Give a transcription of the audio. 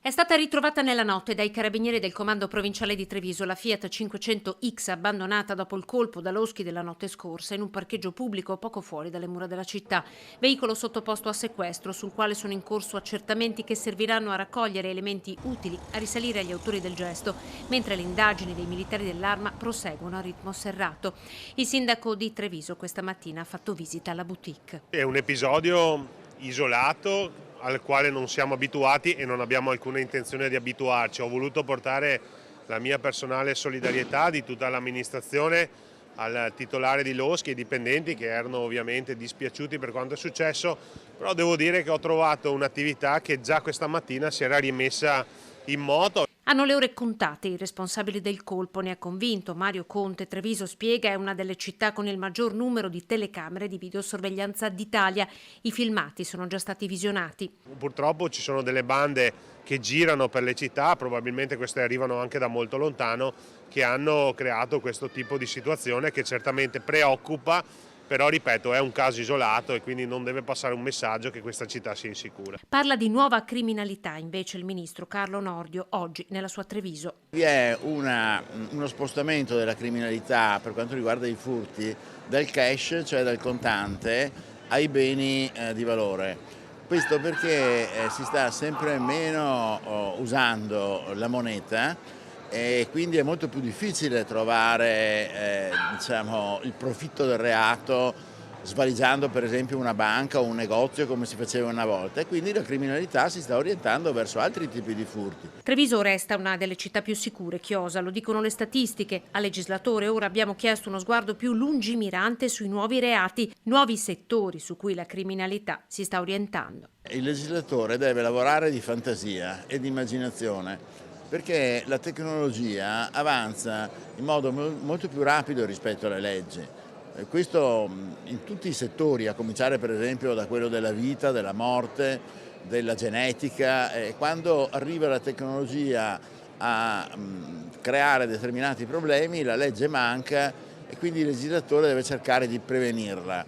È stata ritrovata nella notte dai carabinieri del comando provinciale di Treviso la Fiat 500X abbandonata dopo il colpo da loschi della notte scorsa in un parcheggio pubblico poco fuori dalle mura della città. Veicolo sottoposto a sequestro sul quale sono in corso accertamenti che serviranno a raccogliere elementi utili a risalire agli autori del gesto, mentre le indagini dei militari dell'Arma proseguono a ritmo serrato. Il sindaco di Treviso questa mattina ha fatto visita alla boutique. È un episodio isolato al quale non siamo abituati e non abbiamo alcuna intenzione di abituarci. Ho voluto portare la mia personale solidarietà di tutta l'amministrazione al titolare di Loschi e ai dipendenti che erano ovviamente dispiaciuti per quanto è successo, però devo dire che ho trovato un'attività che già questa mattina si era rimessa in moto. Hanno le ore contate i responsabili del colpo, ne ha convinto Mario Conte. Treviso, spiega, è una delle città con il maggior numero di telecamere di videosorveglianza d'Italia. I filmati sono già stati visionati. Purtroppo ci sono delle bande che girano per le città, probabilmente queste arrivano anche da molto lontano, che hanno creato questo tipo di situazione che certamente preoccupa, però ripeto è un caso isolato e quindi non deve passare un messaggio che questa città sia insicura. Parla di nuova criminalità invece il ministro Carlo Nordio oggi nella sua Treviso. Vi è uno spostamento della criminalità per quanto riguarda i furti dal cash, cioè dal contante, ai beni di valore. Questo perché si sta sempre meno usando la moneta e quindi è molto più difficile trovare il profitto del reato svaligiando per esempio una banca o un negozio come si faceva una volta, e quindi la criminalità si sta orientando verso altri tipi di furti. Treviso resta una delle città più sicure, chiosa, lo dicono le statistiche. Al legislatore ora abbiamo chiesto uno sguardo più lungimirante sui nuovi reati, nuovi settori su cui la criminalità si sta orientando. Il legislatore deve lavorare di fantasia e di immaginazione, perché la tecnologia avanza in modo molto più rapido rispetto alle leggi. Questo in tutti i settori, a cominciare per esempio da quello della vita, della morte, della genetica. Quando arriva la tecnologia a creare determinati problemi, la legge manca e quindi il legislatore deve cercare di prevenirla.